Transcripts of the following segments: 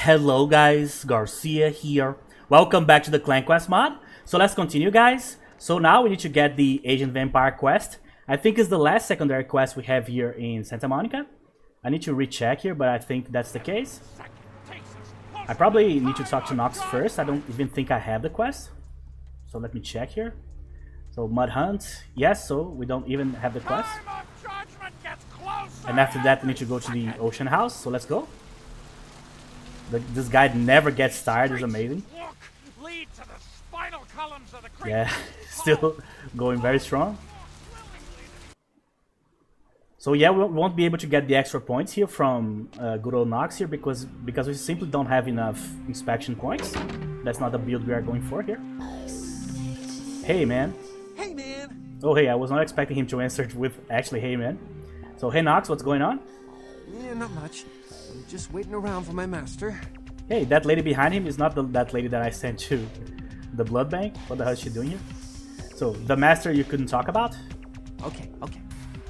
Hello guys, Garcia here. Welcome back to the Clan Quest mod. So let's continue guys. So now we need to get the Agent Vampire quest. I think it's the last secondary quest we have here in Santa Monica. I need to recheck here, but I think that's the case. I probably need to talk to Nox first. I don't even think I have the quest. So let me check here. So Mud Hunt, yes, so we don't even have the quest. And after that we need to go to the Ocean House, so let's go. This guy never gets tired, it's amazing. Yeah, still going very strong. So yeah, we won't be able to get the extra points here from good old Nox here because we simply don't have enough inspection points. That's not the build we are going for here. Hey man. Hey man. Oh hey, I was not expecting him to answer with actually hey man. So hey Nox, what's going on? Yeah, not much. I'm just waiting around for my master. Hey, that lady behind him is not that lady that I sent to the blood bank. What the hell is she doing here? So the master you couldn't talk about? Okay.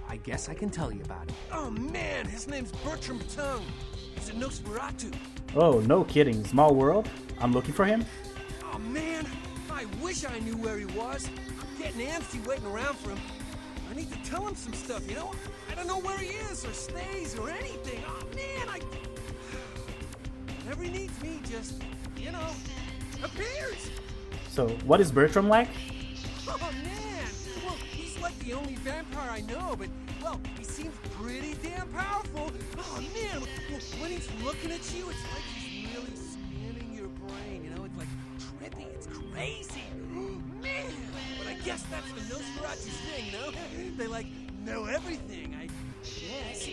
I guess I can tell you about it. Oh man, his name's Bertram Tongue. He's a Nosferatu. Oh, no kidding. Small world? I'm looking for him? Oh man, I wish I knew where he was. I'm getting antsy waiting around for him. I need to tell him some stuff, you know? I don't know where he is or stays or anything. Oh man, whenever he needs me, just, you know, appears. So, what is Bertram like? Oh man, well, he's like the only vampire I know, but, well, he seems pretty damn powerful. Oh man, when he's looking at you, it's like he's really scanning your brain, you know? It's like trippy, it's crazy. Man, but I guess that's the Nosferatu's thing, you know? They, like, know everything, I guess.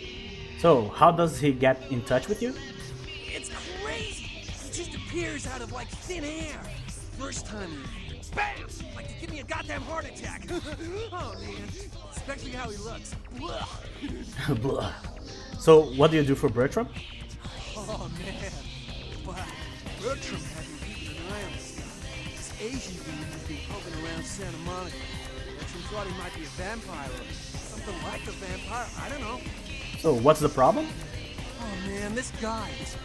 So, how does he get in touch with you? It's crazy. He just appears out of, like, thin air. First time, bam! Like to give me a goddamn heart attack. Oh, man. Especially how he looks. Blah. Blah. So, what do you do for Bertram? Oh, man. Wow. Bertram had me keeping an eye on this guy. This Asian dude who's been poking around Santa Monica. Bertram thought he might be a vampire or something like a vampire. I don't know. So, what's the problem? Oh, man, this guy, this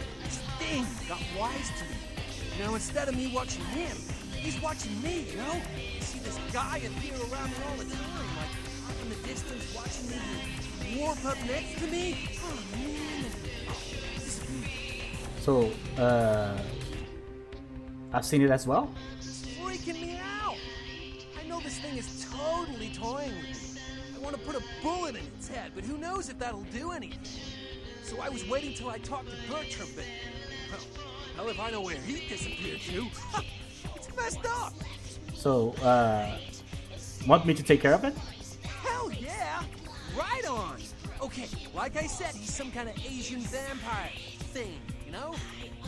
thing got wise to me. You know, instead of me watching him, he's watching me, you know? You see this guy appear around me all the time, like up in the distance watching me warp up next to me. Oh, man. So, I've seen it as well? It's freaking me out. I know this thing is totally toying with me. I want to put a bullet in its head, but who knows if that'll do anything. So I was waiting till I talked to Bertram, but, well, hell if I know where he disappeared to. It's messed up. So, want me to take care of it? Hell yeah. Right on. Okay, like I said, he's some kind of Asian vampire thing, you know?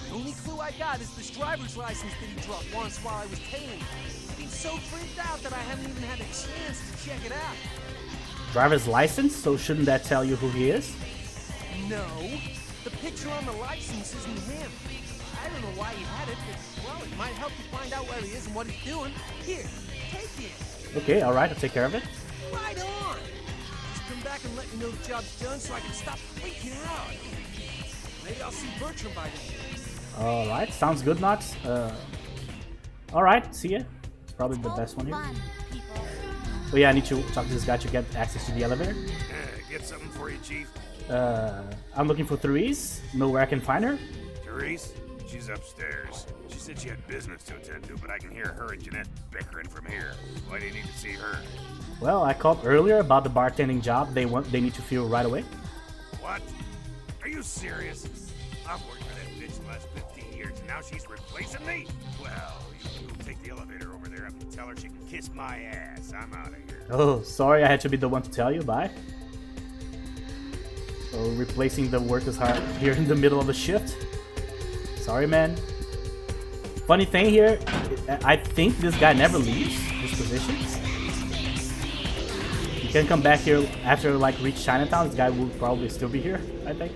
The only clue I got is this driver's license that he dropped once while I was tailing him. I've been so freaked out that I haven't even had a chance to check it out. Driver's license? So shouldn't that tell you who he is? No, the picture on the license isn't him. I don't know why he had it, but, well, it might help you find out where he is and what he's doing. Here, take it. Okay, alright, I'll take care of it. Right on. Just come back and let me know the job's done so I can stop freaking out. Maybe I'll see Bertram by then. Alright, sounds good, Nox. Alright, see ya. It's probably the best one here. Oh yeah, I need to talk to this guy to get access to the elevator. Get something for you, Chief. I'm looking for Therese. Know where I can find her? Therese? She's upstairs. She said she had business to attend to, but I can hear her and Jeanette bickering from here. Why do you need to see her? Well, I called earlier about the bartending job they need to fill right away. What? Are you serious? I've worked for that bitch the last 15 years, and now she's replacing me? Well, you take the elevator over there and tell her she can kiss my ass. I'm out of here. Oh, sorry, I had to be the one to tell you. Bye. So, replacing the workers here in the middle of the shift. Sorry, man. Funny thing here, I think this guy never leaves this position. You can come back here after like reach Chinatown. This guy will probably still be here, I think.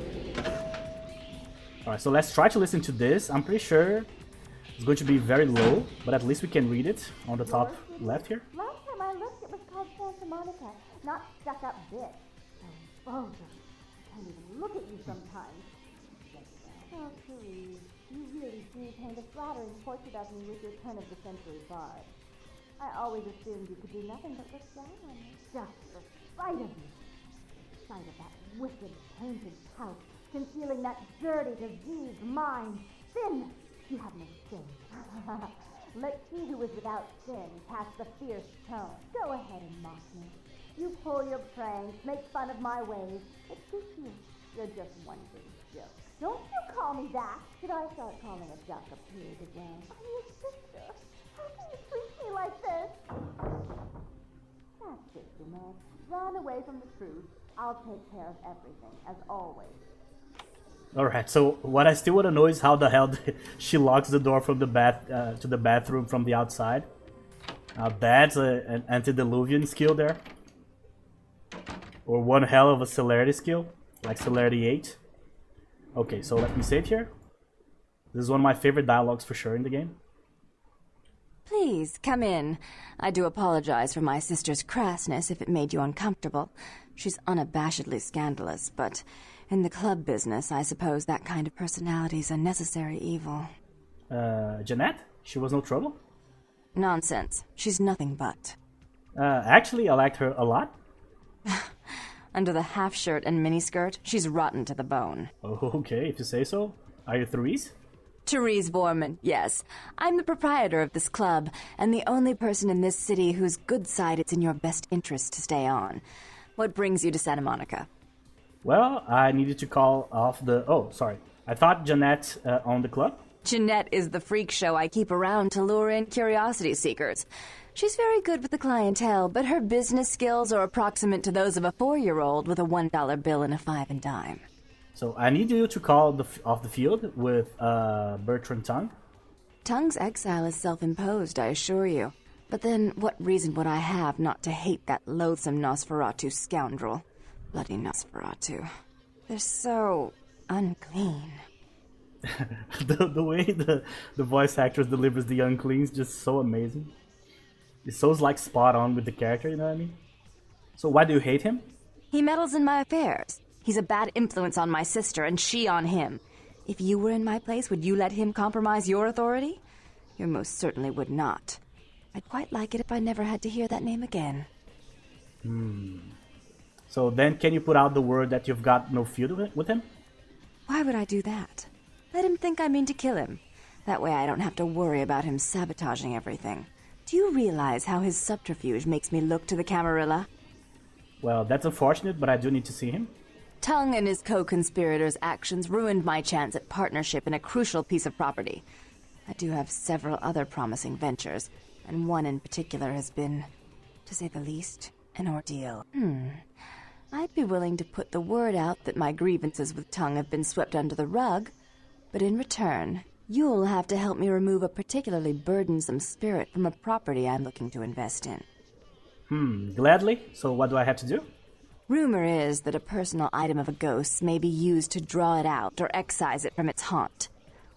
Alright, so let's try to listen to this. I'm pretty sure it's going to be very low, but at least we can read it on the top left here. Last time I looked, it was called Santa Monica, not stuck-up bitch. Oh, I can't even look at you sometimes. Oh, Therese, you a flattering portrait of me with your turn-of-the-century bard. I always assumed you could do nothing but look down on me. Just the sight of you. The sight of that wicked, tainted pouch, concealing that dirty, diseased mind. Sin! You have no sin. Let he who is without sin cast the fierce tone. Go ahead and mock me. You pull your pranks, make fun of my ways. It suits you. You're just one big joke. Don't you call me that. Should I start calling a duck a pig as well? I'm your sister. How can you treat me like this? That's it, Jeanette. Run away from the truth. I'll take care of everything, as always. Alright, so what I still want to know is how the hell she locks the door from the to the bathroom from the outside. That's an antediluvian skill there. Or one hell of a celerity skill, like celerity 8. Okay, so let me save here. This is one of my favorite dialogues for sure in the game. Please, come in. I do apologize for my sister's crassness if it made you uncomfortable. She's unabashedly scandalous, but in the club business, I suppose that kind of personality's a necessary evil. Jeanette? She was no trouble? Nonsense. She's nothing but. Actually, I liked her a lot. Under the half-shirt and miniskirt, she's rotten to the bone. Okay, if you say so. Are you Therese? Therese Borman, yes. I'm the proprietor of this club, and the only person in this city whose good side it's in your best interest to stay on. What brings you to Santa Monica? Well, I needed to call off the... Oh, sorry. I thought Jeanette owned the club. Jeanette is the freak show I keep around to lure in curiosity seekers. She's very good with the clientele, but her business skills are approximate to those of a 4-year-old with a $1 bill and a 5 and dime. So I need you to call off the field with Bertrand Tongue. Tongue's exile is self-imposed, I assure you. But then what reason would I have not to hate that loathsome Nosferatu scoundrel? Bloody Nosferatu. They're so unclean. the way the voice actress delivers the unclean is just so amazing. It's so like spot on with the character, you know what I mean? So why do you hate him? He meddles in my affairs. He's a bad influence on my sister, and she on him. If you were in my place, would you let him compromise your authority? You most certainly would not. I'd quite like it if I never had to hear that name again. So then can you put out the word that you've got no feud with him? Why would I do that? Let him think I mean to kill him. That way I don't have to worry about him sabotaging everything. Do you realize how his subterfuge makes me look to the Camarilla? Well, that's unfortunate, but I do need to see him. Tongue and his co-conspirators' actions ruined my chance at partnership in a crucial piece of property. I do have several other promising ventures, and one in particular has been, to say the least, an ordeal. I'd be willing to put the word out that my grievances with Tongue have been swept under the rug, but in return, you'll have to help me remove a particularly burdensome spirit from a property I'm looking to invest in. Gladly. So what do I have to do? Rumor is that a personal item of a ghost's may be used to draw it out or excise it from its haunt.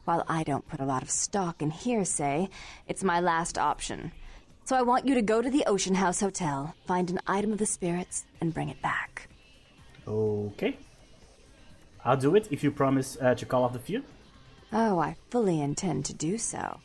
While I don't put a lot of stock in hearsay, it's my last option. So I want you to go to the Ocean House Hotel, find an item of the spirits, and bring it back. Okay. I'll do it if you promise to call off the feud. Oh, I fully intend to do so.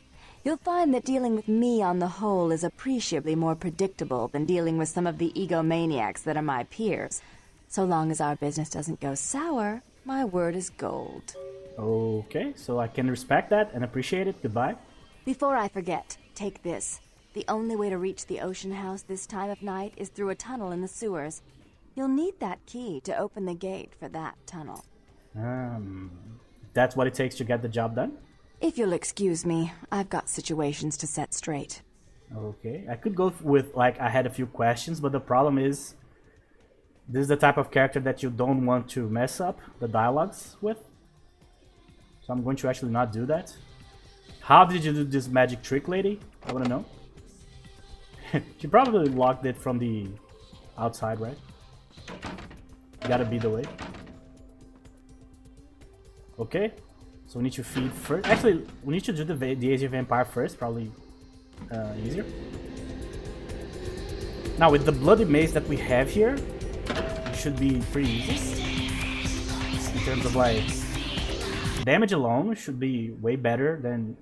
You'll find that dealing with me on the whole is appreciably more predictable than dealing with some of the egomaniacs that are my peers. So long as our business doesn't go sour, my word is gold. Okay, so I can respect that and appreciate it. Goodbye. Before I forget, take this. The only way to reach the Ocean House this time of night is through a tunnel in the sewers. You'll need that key to open the gate for that tunnel. That's what it takes to get the job done? If you'll excuse me, I've got situations to set straight. Okay, I could go with, like, I had a few questions, but the problem is, this is the type of character that you don't want to mess up the dialogues with. So I'm going to actually not do that. How did you do this magic trick, lady? I want to know. She probably locked it from the outside, right? Gotta be the way. Okay, so we need to feed first. Actually, we need to do the Age of Vampire first, probably easier. Now, with the bloody maze that we have here, it should be pretty easy. In terms of, like, damage alone should be way better than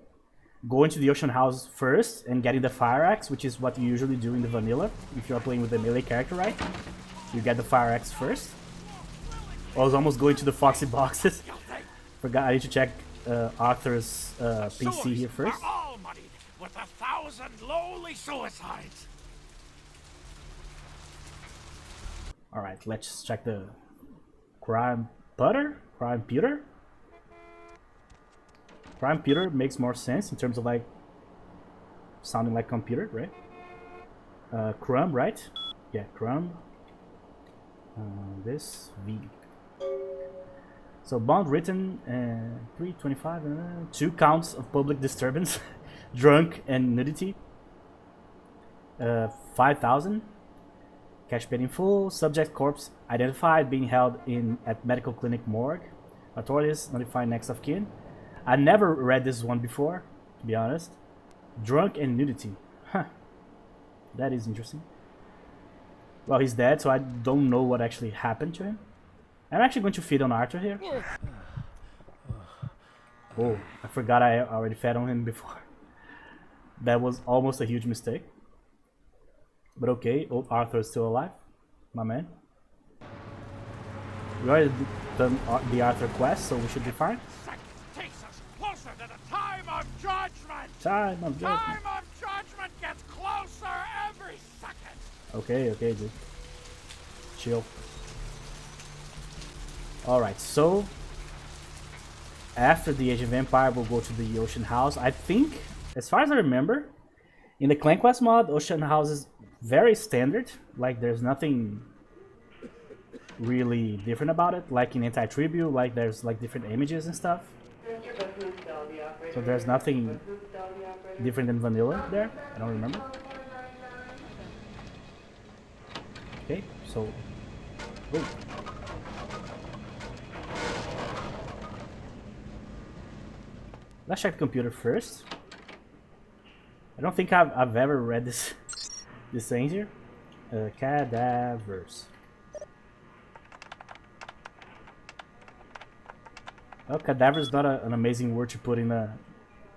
going to the Ocean House first and getting the Fire Axe, which is what you usually do in the vanilla. If you're playing with the melee character, right? You get the Fire Axe first. I was almost going to the Foxy Boxes. Forgot, I need to check Arthur's PC here first. Are all moneyed with 1,000 lowly suicides. Alright, let's check the Crime Putter? Crime Pewter? Crime Pewter makes more sense in terms of like sounding like computer, right? Crumb, right? Yeah, Crumb. This V. So bond written 325, 2 counts of public disturbance, drunk and nudity. 5,000. Cash paid in full. Subject corpse identified, being held in at medical clinic morgue. Authorities notify next of kin. I never read this one before, to be honest. Drunk and nudity. Huh. That is interesting. Well, he's dead, so I don't know what actually happened to him. I'm actually going to feed on Arthur here. Oh, I forgot I already fed on him before. That was almost a huge mistake. But okay, old Arthur is still alive. My man. We already done the Arthur quest, so we should be fine. Takes us closer to the time of judgment. Time of judgment. Time of judgment gets closer every second. Okay, okay, dude. Chill. Alright, so after the Age of Vampire, we'll go to the Ocean House. I think, as far as I remember, in the Clan Quest mod, Ocean House is very standard. Like, there's nothing really different about it. Like in Anti-Tribute, like there's like different images and stuff. So there's nothing different than vanilla there. I don't remember. Okay, so oh. Let's check the computer first. I don't think I've ever read this thing here. Cadavers. Well, cadaver is not an amazing word to put in a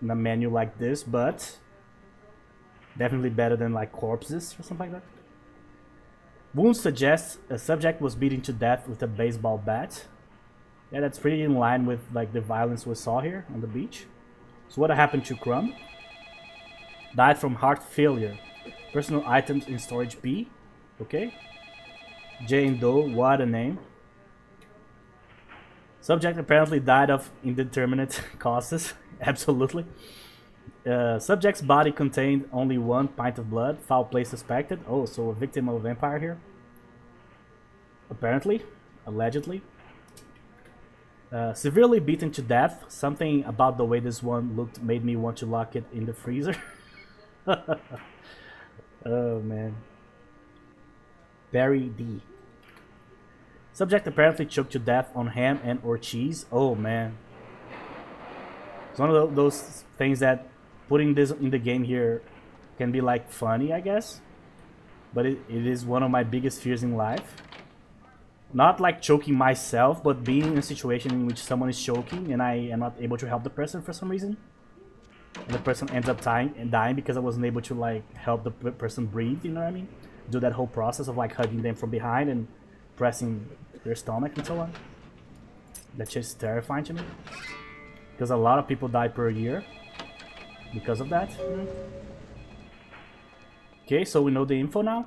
menu like this, but definitely better than like corpses or something like that. Wounds suggests a subject was beaten to death with a baseball bat. Yeah, that's pretty in line with like the violence we saw here on the beach. So what happened to Crumb? Died from heart failure. Personal items in storage B. Okay. Jane Doe, what a name. Subject apparently died of indeterminate causes. Absolutely. Subject's body contained only 1 pint of blood. Foul play suspected. Oh, so a victim of a vampire here. Apparently. Allegedly. Severely beaten to death. Something about the way this one looked made me want to lock it in the freezer. Oh man. Barry D. Subject apparently choked to death on ham and or cheese. Oh man. It's one of those things that putting this in the game here can be like funny, I guess. But it is one of my biggest fears in life. Not like choking myself, but being in a situation in which someone is choking and I am not able to help the person for some reason. And the person ends up dying because I wasn't able to like help the person breathe, you know what I mean? Do that whole process of like hugging them from behind and pressing their stomach and so on. That's just terrifying to me. Because a lot of people die per year because of that. Okay, so we know the info now.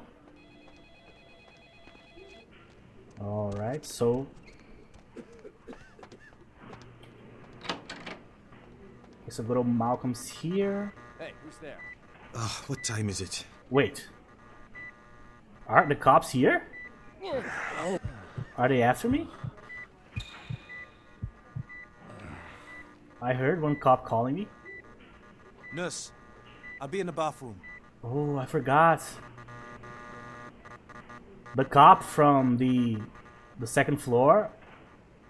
Alright, so so good old Malcolm's here. Hey, who's there? What time is it? Wait. Aren't the cops here? Are they after me? I heard one cop calling me. Nurse, I'll be in the bathroom. Oh, I forgot. The cop from the second floor,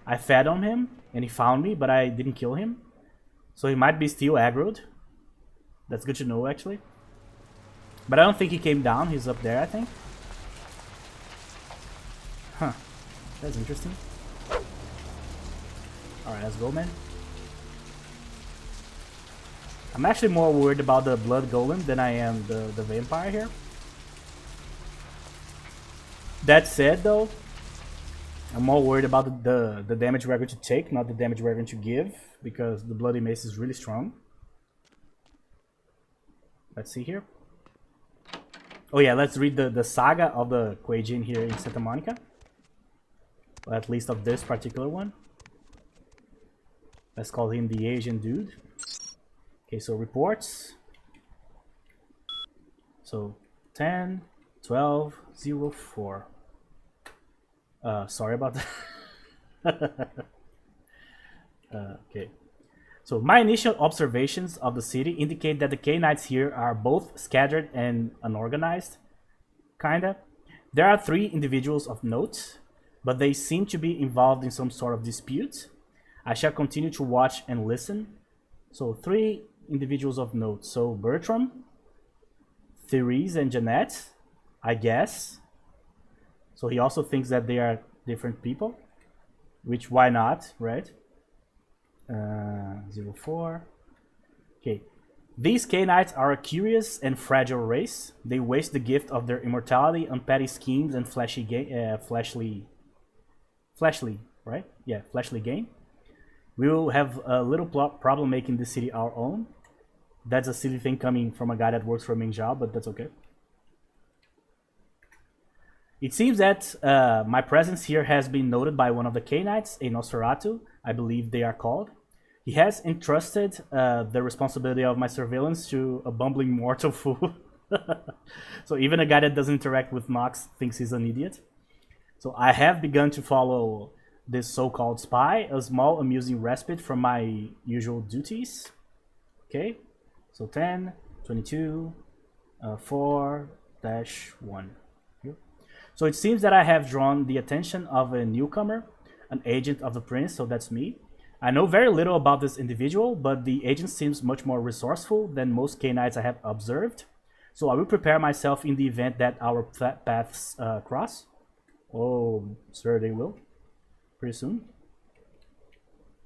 I fed on him and he found me, but I didn't kill him. So he might be still aggroed. That's good to know, actually. But I don't think he came down. He's up there, I think. Huh. That's interesting. Alright, let's go, man. I'm actually more worried about the blood golem than I am the vampire here. That said, though, I'm more worried about the damage we're going to take, not the damage we're going to give, because the bloody mace is really strong. Let's see here. Oh yeah, let's read the saga of the Kuei-jin here in Santa Monica. Or at least of this particular one. Let's call him the Asian dude. Okay, so reports. So 10, 12, 04. Sorry about that. Okay. So my initial observations of the city indicate that the K-Knights here are both scattered and unorganized. Kinda. There are 3 individuals of note, but they seem to be involved in some sort of dispute. I shall continue to watch and listen. So 3 individuals of note. So Bertram, Therese, and Jeanette, I guess. So he also thinks that they are different people, which why not, right? 04. Okay. These K-Knights are a curious and fragile race. They waste the gift of their immortality on petty schemes and fleshly, right? Yeah, fleshly gain. We will have a little problem making this city our own. That's a silly thing coming from a guy that works for a main job, but that's okay. It seems that my presence here has been noted by one of the K-Knights, a Nosferatu, I believe they are called. He has entrusted the responsibility of my surveillance to a bumbling mortal fool. So even a guy that doesn't interact with Nox thinks he's an idiot. So I have begun to follow this so-called spy, a small amusing respite from my usual duties. Okay, so 10, 22, 4-1. So it seems that I have drawn the attention of a newcomer, an agent of the prince, so that's me. I know very little about this individual, but the agent seems much more resourceful than most K-Knights I have observed. So I will prepare myself in the event that our paths cross. Oh, sir, they will. Pretty soon.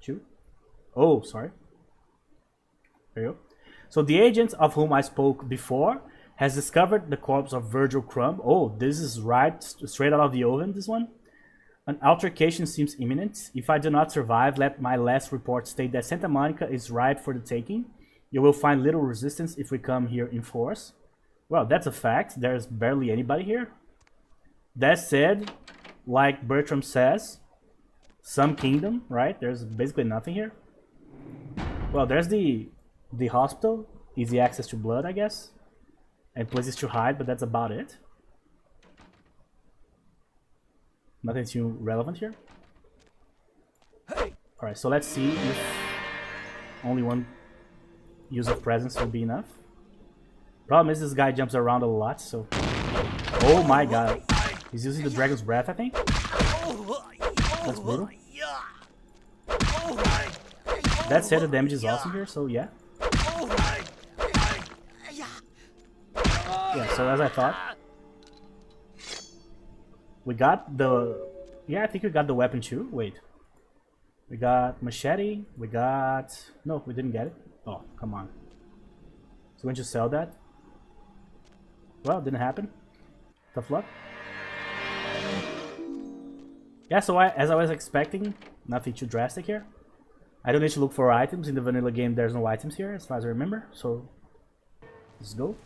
2. Oh, sorry. There you go. So the agent of whom I spoke before has discovered the corpse of Virgil Crumb. Oh, this is right, straight out of the oven, this one. An altercation seems imminent. If I do not survive, let my last report state that Santa Monica is ripe for the taking. You will find little resistance if we come here in force. Well, that's a fact. There's barely anybody here. That said, like Bertram says, some kingdom, right? There's basically nothing here. Well, there's the hospital. Easy access to blood, I guess. And places to hide, but that's about it. Nothing too relevant here. Alright, so let's see if only one use of presence will be enough. Problem is this guy jumps around a lot, so... Oh my god. He's using the dragon's breath, I think. That's brutal. That said, the damage is awesome here, so yeah. Yeah, so as I thought, we got the... Yeah, I think we got the weapon too. Wait. We got machete. We got... No, we didn't get it. Oh, come on. So when you sell that? Well, it didn't happen. Tough luck. Yeah, so as I was expecting, nothing too drastic here. I don't need to look for items. In the vanilla game, there's no items here, as far as I remember. So, let's go.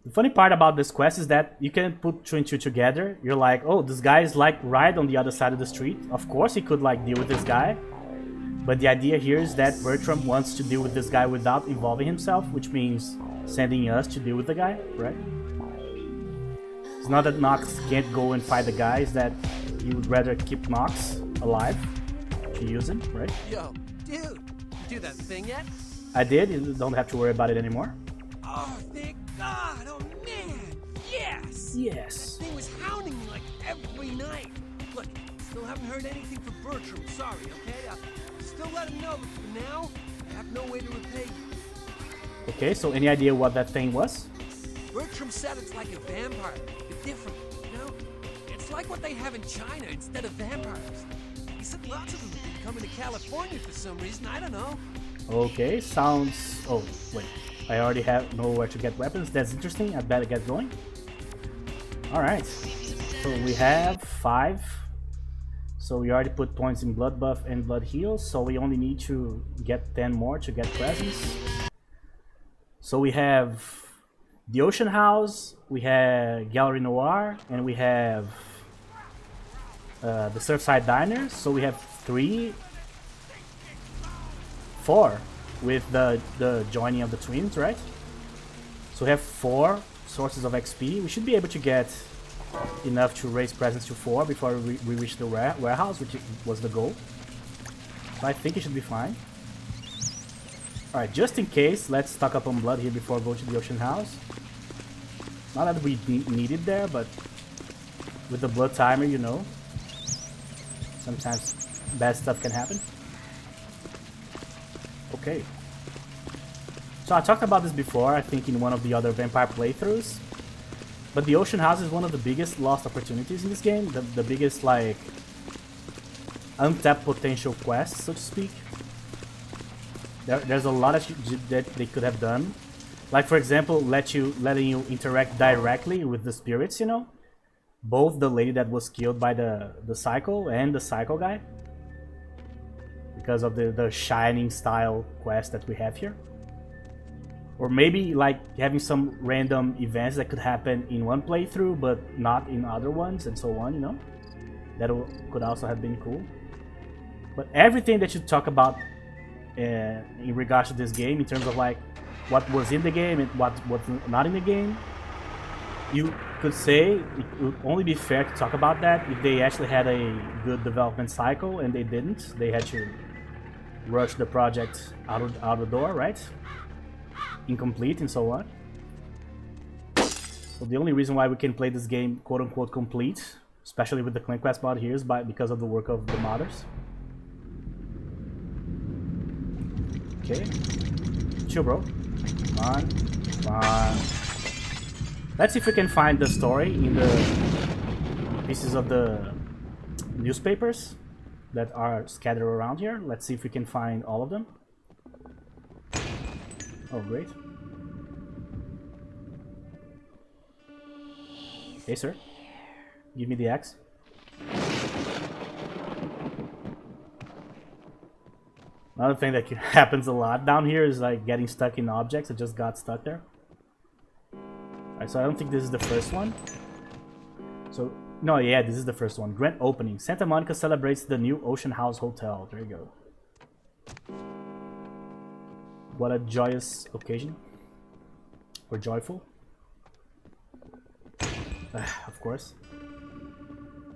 The funny part about this quest is that you can put 2 and 2 together. You're like, oh, this guy is like right on the other side of the street. Of course he could like deal with this guy. But the idea here is that Bertram wants to deal with this guy without involving himself, which means sending us to deal with the guy, right? It's not that Nox can't go and fight the guy, it's that he would rather keep Nox alive to use him, right? Yo, dude, you do that thing yet? I did, you don't have to worry about it anymore. Oh, thank God! Oh man, yes! Yes. That thing was hounding me like every night. Look, still haven't heard anything from Bertram. Sorry, okay? I'll still let him know, but for now, I have no way to repay you. Okay, so any idea what that thing was? Bertram said it's like a vampire, but different, you know? It's like what they have in China instead of vampires. He said lots of them have been coming to California for some reason. I don't know. Okay, sounds... Oh, wait. I already know where to get weapons. That's interesting. I better get going. Alright. So we have 5. So we already put points in blood buff and blood heal. So we only need to get 10 more to get presents. So we have the Ocean House, we have Gallery Noir, and we have the Surfside Diner. So we have 4 with the joining of the twins, right? So we have 4 sources of XP. We should be able to get enough to raise presents to 4 before we reach the warehouse, which was the goal. So I think it should be fine. Alright, just in case, let's stock up on blood here before going to the Ocean House. Not that we need it there, but with the blood timer, you know, sometimes bad stuff can happen. Okay. So I talked about this before, I think in one of the other Vampire playthroughs. But the Ocean House is one of the biggest lost opportunities in this game. The biggest, like, untapped potential quests, so to speak. There's a lot that they could have done. Like, for example, letting you interact directly with the spirits, you know? Both the lady that was killed by the Psycho and the Psycho guy. Because of the Shining style quest that we have here. Or maybe, like, having some random events that could happen in one playthrough, but not in other ones, and so on, you know? That could also have been cool. But everything that you talk about in regards to this game, in terms of like what was in the game and what was not in the game, you could say it would only be fair to talk about that if they actually had a good development cycle, and they didn't. They had to rush the project out the door, right? Incomplete and so on. So the only reason why we can play this game quote-unquote complete, especially with the Clan Quest mod here, is because of the work of the modders. Okay. Chill, bro. Come on. Let's see if we can find the story in the pieces of the newspapers that are scattered around here. Let's see if we can find all of them. Oh, great. Hey, sir. Give me the axe. Another thing that happens a lot down here is like getting stuck in objects. I just got stuck there. Alright, so I don't think this is the first one. So, no, yeah, this is the first one. Grand opening. Santa Monica celebrates the new Ocean House Hotel. There you go. What a joyous occasion. Or joyful. Of course.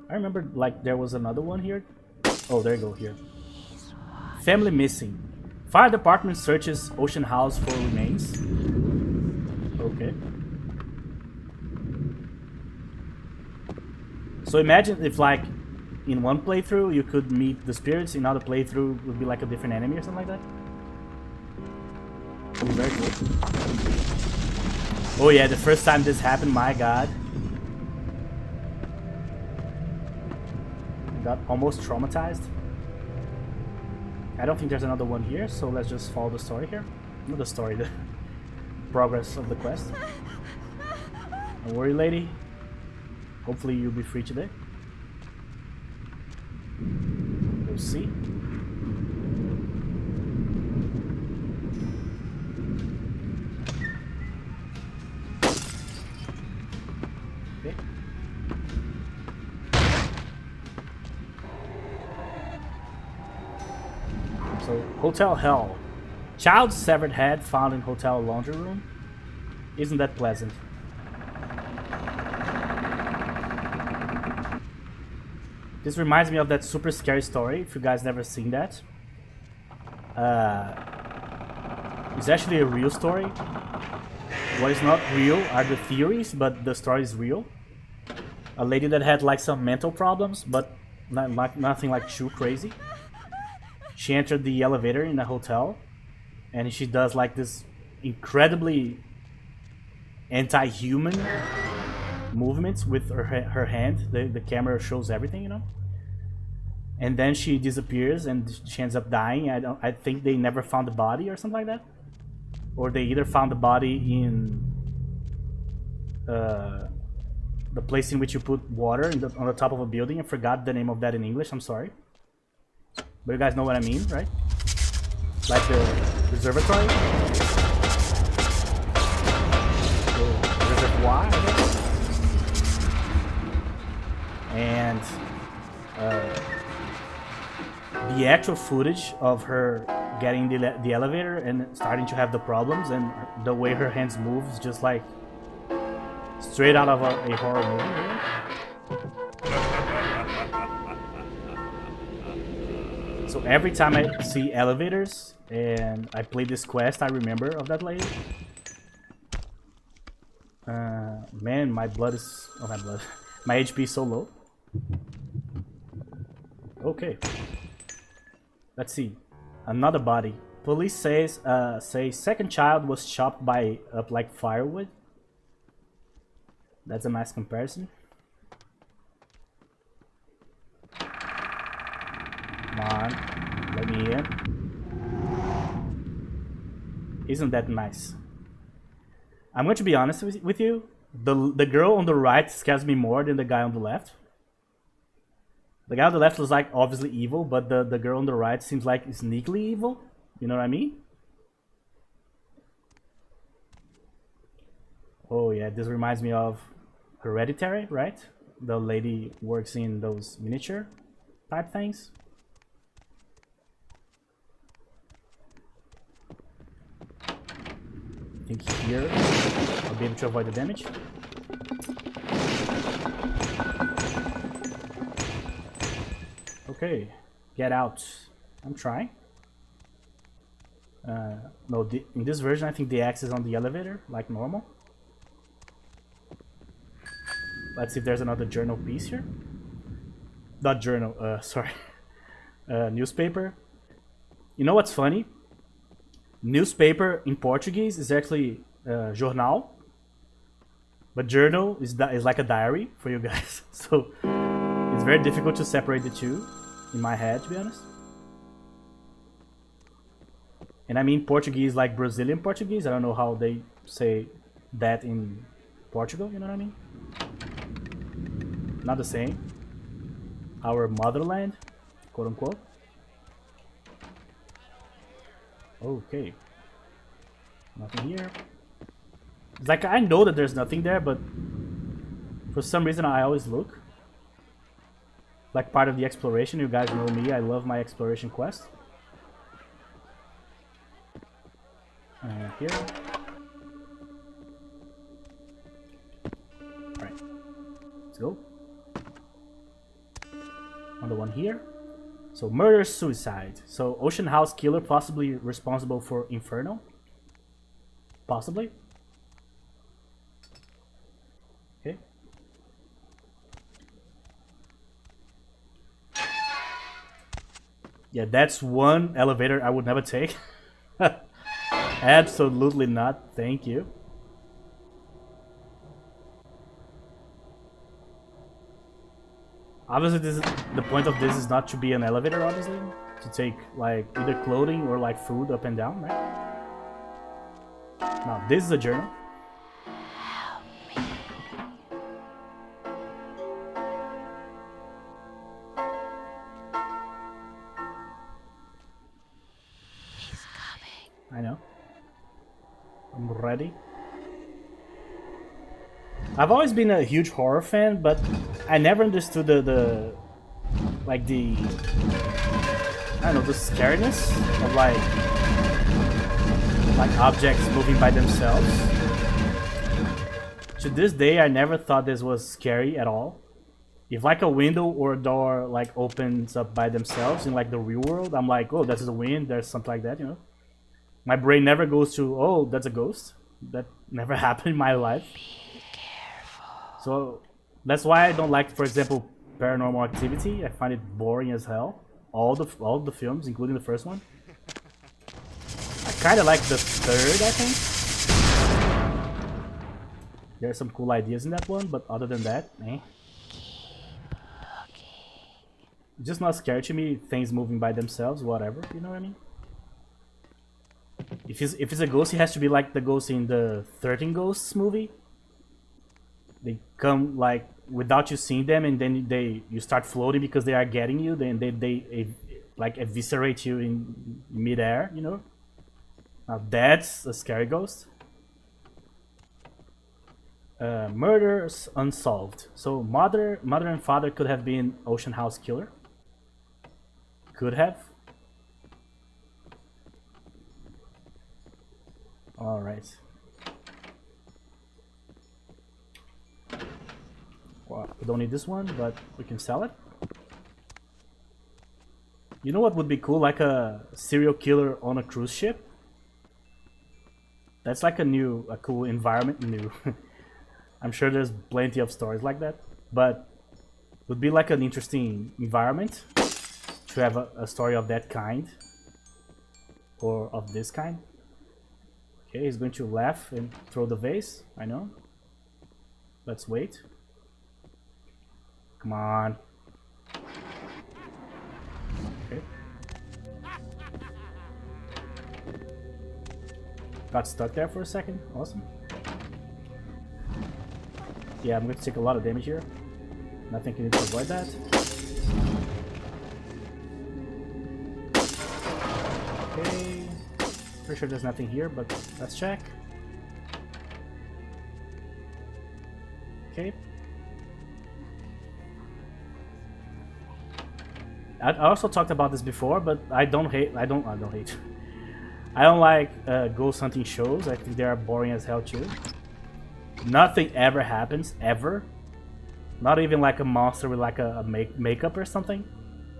I remember, like, there was another one here. Oh, there you go, here. Family missing. Fire department searches Ocean House for remains. Okay. So imagine if, like, in one playthrough you could meet the spirits, in another playthrough would be like a different enemy or something like that. Very cool. Oh yeah, the first time this happened, my god. Got almost traumatized. I don't think there's another one here, so let's just follow the story here. Not the story, the progress of the quest. Don't worry, lady. Hopefully you'll be free today. We'll see. Okay. So, Hotel Hell. Child's severed head found in hotel laundry room. Isn't that pleasant? This reminds me of that super scary story, if you guys never seen that. It's actually a real story. What is not real are the theories, but the story is real. A lady that had like some mental problems, but nothing like too crazy. She entered the elevator in a hotel, and she does like this incredibly anti-human movements with her hand. The camera shows everything, you know. and then she disappears and she ends up dying. I think they never found the body or something like that, or they either found the body in the place in which you put water on the top of a building. I forgot the name of that in English. I'm sorry, but you guys know what I mean, right? Like the reservatory, the reservoir, I guess. And the actual footage of her getting the elevator and starting to have the problems, and the way her hands move is just like straight out of a horror movie, really. So every time I see elevators and I play this quest, I remember of that lady. Man, my blood is... oh, my blood. My HP is so low. Okay. Let's see. Another body. Police says second child was chopped up like firewood. That's a nice comparison. Come on, let me in. Isn't that nice? I'm going to be honest with you. The girl on the right scares me more than the guy on the left. The guy on the left was like obviously evil, but the girl on the right seems like sneakily evil. You know what I mean? Oh yeah, this reminds me of Hereditary, right? The lady works in those miniature type things. I think here I'll be able to avoid the damage. Okay, get out. I'm trying. No, in this version I think the axe is on the elevator, like normal. Let's see if there's another journal piece here. Not journal, sorry. Newspaper. You know what's funny? Newspaper in Portuguese is actually jornal. But journal is like a diary for you guys. So it's very difficult to separate the two in my head, to be honest. And I mean Portuguese like Brazilian Portuguese. I don't know how they say that in Portugal, you know what I mean? Not the same. Our motherland, quote unquote. Okay. Nothing here. It's like I know that there's nothing there, but for some reason I always look. Like part of the exploration. You guys know me, I love my exploration quest. Here. Alright. Let's go. Another one here. So murder suicide. So ocean house killer possibly responsible for Inferno. Possibly. Okay. Yeah, that's one elevator I would never take. Absolutely not. Thank you. Obviously, the point of this is not to be an elevator, obviously. To take, like, either clothing or, like, food up and down, right? Now, this is a journal. He's coming. I know. I'm ready. I've always been a huge horror fan, but I never understood the I don't know, the scariness of like objects moving by themselves. To this day, I never thought this was scary at all. If like a window or a door like opens up by themselves in like the real world, I'm like, oh, that's the wind, there's something like that, you know. My brain never goes to, oh, that's a ghost. That never happened in my life. So that's why I don't like, for example, Paranormal Activity. I find it boring as hell. All the films, including the first one. I kind of like the third, I think. There are some cool ideas in that one, but other than that, eh. just not scary to me. Things moving by themselves, whatever. You know what I mean? If it's a ghost, it has to be like the ghost in the 13 Ghosts movie. They come like without you seeing them, and then you start floating because they are getting you. Then they like eviscerate you in midair. You know. Now that's a scary ghost. Murders unsolved. So mother and father could have been Ocean House killer. Could have. All right. Well, we don't need this one, but we can sell it. You know what would be cool? Like a serial killer on a cruise ship. That's like a cool environment. New. I'm sure there's plenty of stories like that, but it would be like an interesting environment to have a story of that kind or of this kind. Okay, he's going to laugh and throw the vase. I know. Let's wait. Come on. Okay. Got stuck there for a second. Awesome. Yeah, I'm going to take a lot of damage here. I think you need to avoid that. Okay. Pretty sure there's nothing here, but let's check. Okay. I also talked about this before, but I don't like ghost hunting shows. I think they are boring as hell too. Nothing ever happens, ever. Not even like a monster with like a makeup or something.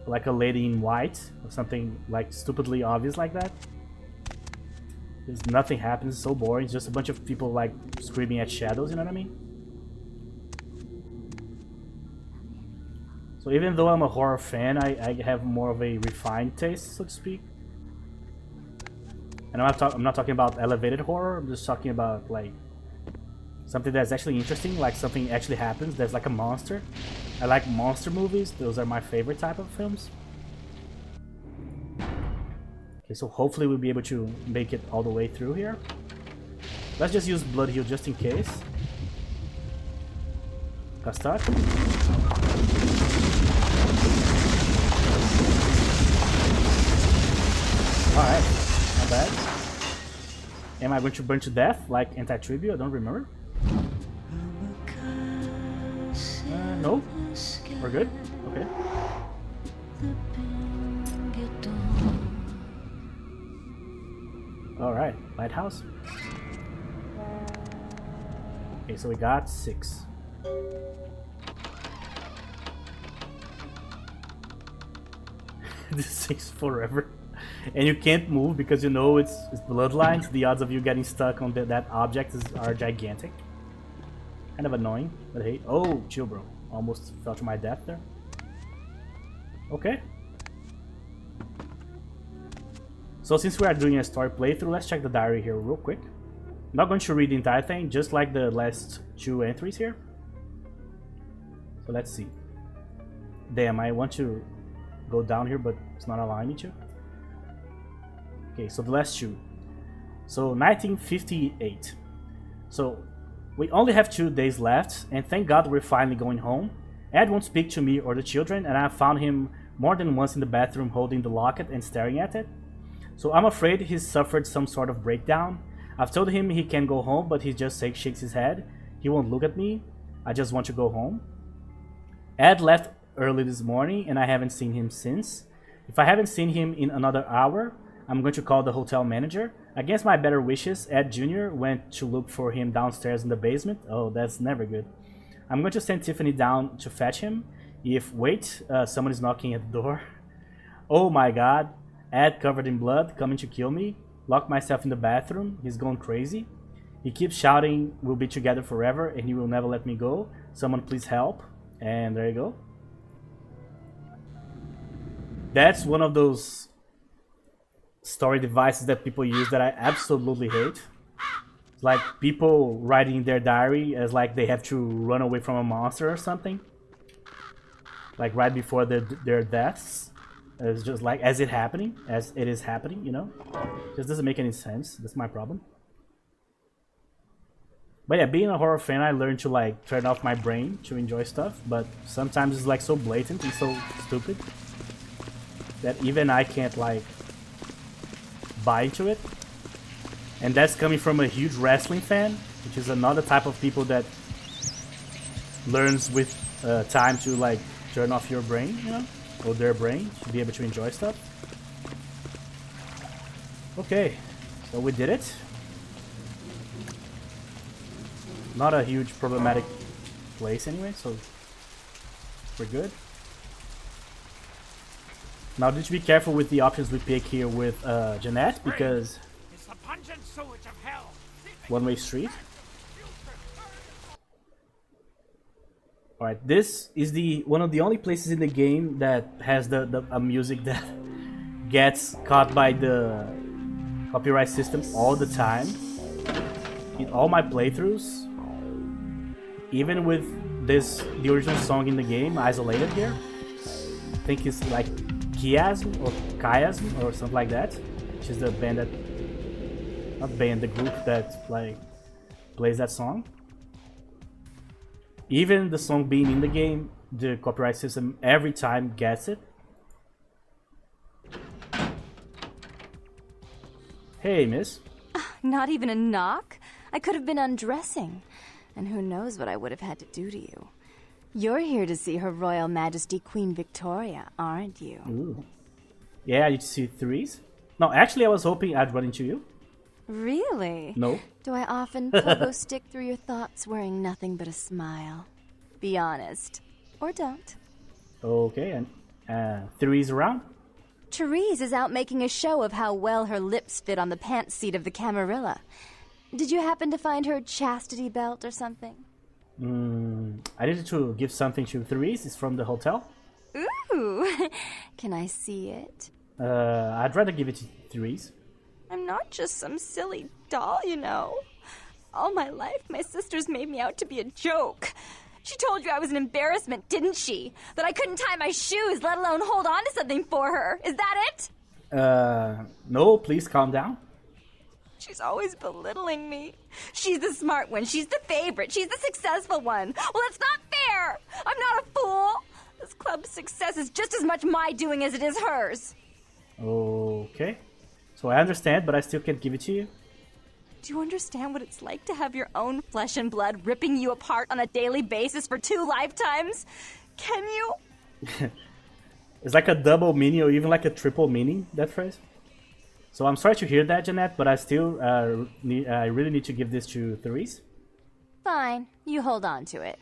Like a lady in white or something like stupidly obvious like that. There's nothing happens, it's so boring. It's just a bunch of people like screaming at shadows, you know what I mean? So even though I'm a horror fan, I have more of a refined taste, so to speak. And I'm not talking about elevated horror, I'm just talking about like something that's actually interesting, like something actually happens, there's like a monster. I like monster movies, those are my favorite type of films. Okay, so hopefully we'll be able to make it all the way through here. Let's just use Blood Heal just in case. Got stuck. Alright, not bad. Am I going to burn to death like anti-tribute? I don't remember. No? We're good? Okay. Alright, lighthouse. Okay, so we got 6. This takes forever. And you can't move because you know it's bloodlines. The odds of you getting stuck on that object are gigantic. Kind of annoying, but hey. Oh, chill, bro. Almost fell to my death there. Okay. So since we are doing a story playthrough, let's check the diary here real quick. I'm not going to read the entire thing, just like the last 2 entries here. So let's see. Damn, I want to go down here, but it's not allowing me to. Okay, so the last 2. So 1958. So we only have 2 days left, and thank God we're finally going home. Ed won't speak to me or the children, and I found him more than once in the bathroom holding the locket and staring at it. So I'm afraid he's suffered some sort of breakdown. I've told him he can go home, but he just shakes his head. He won't look at me. I just want to go home. Ed left early this morning, and I haven't seen him since. If I haven't seen him in another hour, I'm going to call the hotel manager. Against my better wishes, Ed Jr. went to look for him downstairs in the basement. Oh, that's never good. I'm going to send Tiffany down to fetch him. Wait, someone is knocking at the door. Oh my God. Ed covered in blood, coming to kill me. Locked myself in the bathroom. He's going crazy. He keeps shouting, we'll be together forever, and he will never let me go. Someone please help. And there you go. That's one of those story devices that people use that I absolutely hate. It's like people writing their diary as like they have to run away from a monster or something. like right before their deaths. It's just like as it is happening, you know. Just doesn't make any sense. That's my problem. But yeah, being a horror fan, I learned to like turn off my brain to enjoy stuff. But sometimes it's like so blatant and so stupid that even I can't like buy into it. And that's coming from a huge wrestling fan, which is another type of people that learns with time to like turn off your brain, you know, or their brain to be able to enjoy stuff. Okay, so we did it. Not a huge problematic place anyway, so we're good. Now, need to be careful with the options we pick here with Jeanette, because It's the pungent sewage of hell. one-way street. Alright, this is one of the only places in the game that has a music that gets caught by the copyright system all the time. In all my playthroughs, even with the original song in the game, isolated here, I think it's like Chiasm or something like that, which is the band that, not band, the group that like plays that song. Even the song being in the game, the copyright system every time gets it. Hey, miss. Not even a knock? I could have been undressing. And who knows what I would have had to do to you. You're here to see Her Royal Majesty Queen Victoria, aren't you? Ooh. Yeah, you see threes? No, actually I was hoping I'd run into you. Really? No. Do I often pogo stick through your thoughts wearing nothing but a smile? Be honest. Or don't. Okay, and threes around? Therese is out making a show of how well her lips fit on the pants seat of the Camarilla. Did you happen to find her chastity belt or something? I needed to give something to Therese. It's from the hotel. Ooh! Can I see it? I'd rather give it to Therese. I'm not just some silly doll, you know. All my life, my sisters made me out to be a joke. She told you I was an embarrassment, didn't she? That I couldn't tie my shoes, let alone hold on to something for her. Is that it? No, please calm down. She's always belittling me. She's the smart one. She's the favorite. She's the successful one. Well, it's not fair. I'm not a fool. This club's success is just as much my doing as it is hers. Okay. So I understand, but I still can't give it to you. Do you understand what it's like to have your own flesh and blood ripping you apart on a daily basis for 2 lifetimes? Can you? It's like a double meaning or even like a triple meaning, that phrase. So I'm sorry to hear that, Jeanette, but I still I really need to give this to Therese. Fine. You hold on to it.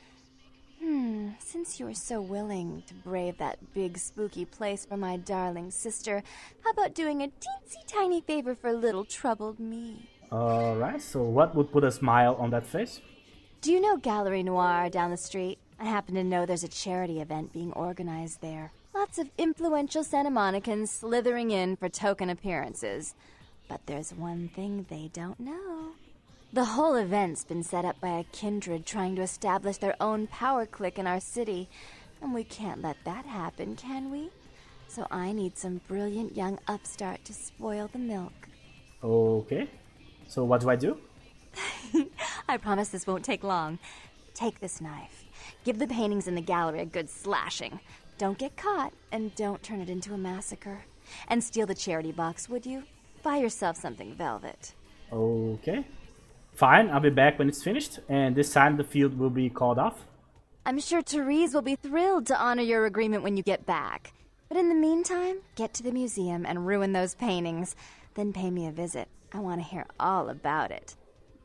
Since you're so willing to brave that big spooky place for my darling sister, how about doing a teensy tiny favor for little troubled me? Alright, so what would put a smile on that face? Do you know Gallery Noir down the street? I happen to know there's a charity event being organized there. Lots of influential Santa Monicans slithering in for token appearances. But there's one thing they don't know. The whole event's been set up by a kindred trying to establish their own power clique in our city. And we can't let that happen, can we? So I need some brilliant young upstart to spoil the milk. Okay. So what do I do? I promise this won't take long. Take this knife. Give the paintings in the gallery a good slashing. Don't get caught, and don't turn it into a massacre. And steal the charity box, would you? Buy yourself something velvet. Okay. Fine, I'll be back when it's finished, and this time the field will be called off. I'm sure Therese will be thrilled to honor your agreement when you get back. But in the meantime, get to the museum and ruin those paintings. Then pay me a visit. I want to hear all about it.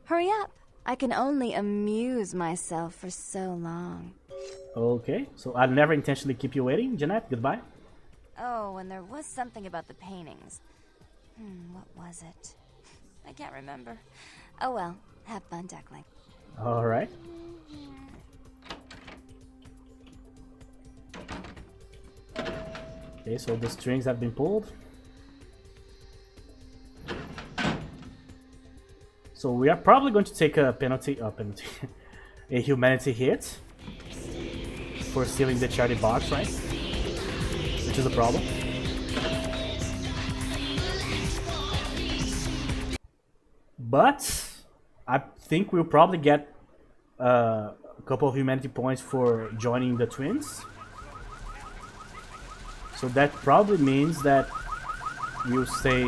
Hurry up. I can only amuse myself for so long. Okay, so I'll never intentionally keep you waiting. Jeanette, goodbye. Oh, and there was something about the paintings. What was it? I can't remember. Oh well, have fun, duckling. Alright. Okay, so the strings have been pulled. So we are probably going to take a a humanity hit for stealing the charity box, right? which is a problem. But I think we'll probably get a couple of humanity points for joining the twins. So that probably means that we'll stay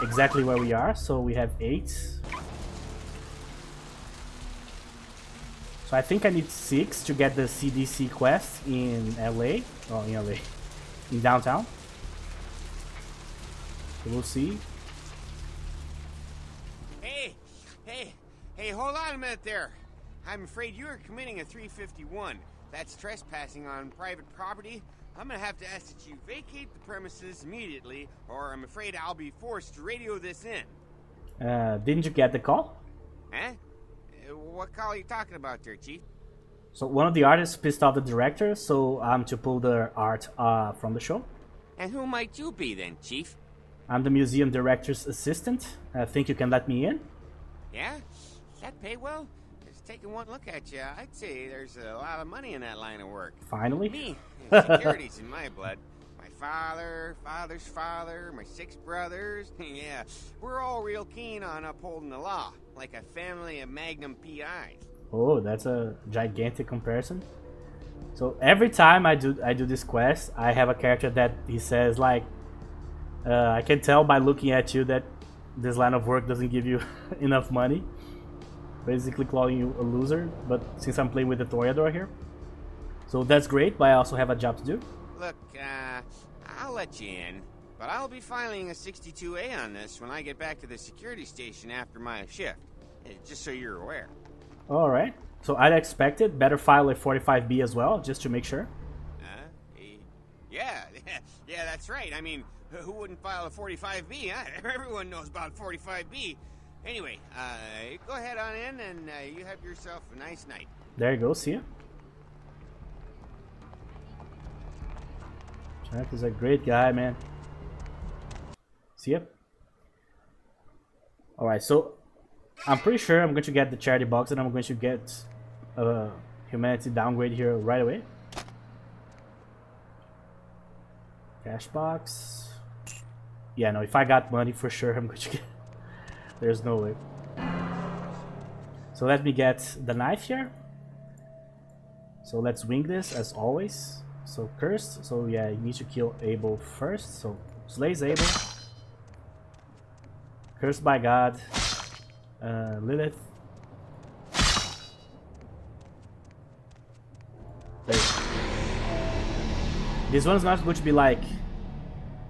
exactly where we are. So we have 8. So I think I need 6 to get the CDC quest in LA. Oh, in LA. In downtown. So we'll see. Hey, hold on a minute there. I'm afraid you are committing a 351. That's trespassing on private property. I'm gonna have to ask that you vacate the premises immediately, or I'm afraid I'll be forced to radio this in. Didn't you get the call? Huh? What call are you talking about there, Chief? So one of the artists pissed off the director, so I'm to pull the art from the show. And who might you be then, Chief? I'm the museum director's assistant. I think you can let me in. Yeah? Does that pay well? Just taking one look at you, I'd say there's a lot of money in that line of work. Finally. Me, security's in my blood. My father, father's father, my 6 brothers. Yeah, we're all real keen on upholding the law, like a family of Magnum PIs. Oh, that's a gigantic comparison. So every time I do this quest, I have a character that he says like, I can tell by looking at you that this line of work doesn't give you enough money. Basically calling you a loser, but since I'm playing with the Toreador here. So that's great, but I also have a job to do. Look, I'll let you in, but I'll be filing a 62A on this when I get back to the security station after my shift. Just so you're aware. Alright, so I'd expect it. Better file a 45B as well, just to make sure. Yeah, that's right. I mean, who wouldn't file a 45B, huh? Everyone knows about 45B. Anyway, go ahead on in and you have yourself a nice night. There you go, see ya. Jack is a great guy, man. See ya. Alright, so I'm pretty sure I'm going to get the charity box and I'm going to get a humanity downgrade here right away. Cash box. Yeah, no, if I got money for sure I'm going to get... There's no way. So let me get the knife here. So let's wing this as always. So cursed. So yeah, you need to kill Abel first. So slays Abel. Cursed by God. Lilith. There. This one's not going to be like...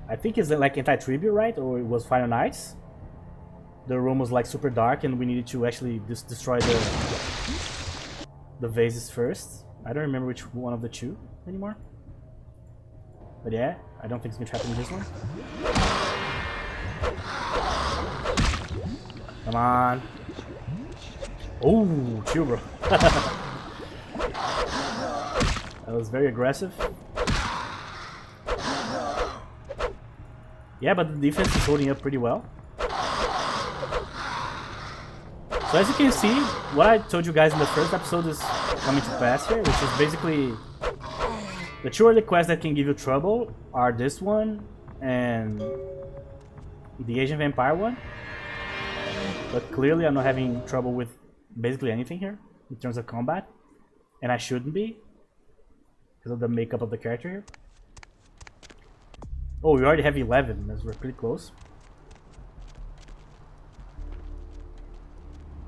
I think it's like anti-tribute, right? Or it was Final Nights. The room was like super dark and we needed to actually destroy the vases first. I don't remember which one of the two anymore. But yeah, I don't think it's going to happen in this one. Come on. Oh, chill, bro. That was very aggressive. Yeah, but the defense is holding up pretty well. So as you can see, what I told you guys in the first episode is coming to pass here, which is basically the two early quests that can give you trouble are this one and the Asian Vampire one. But clearly I'm not having trouble with basically anything here in terms of combat, and I shouldn't be because of the makeup of the character here. Oh, we already have 11, as we're pretty close.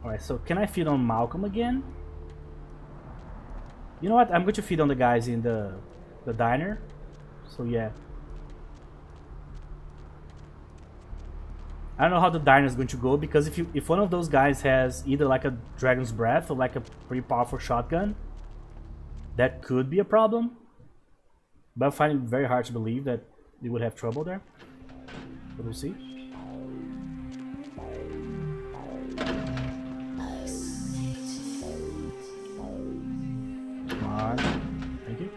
Alright, so can I feed on Malcolm again? You know what? I'm going to feed on the guys in the diner. So yeah. I don't know how the diner is going to go, because if one of those guys has either like a Dragon's Breath or like a pretty powerful shotgun, that could be a problem. But I find it very hard to believe that they would have trouble there. But we'll see. Thank you.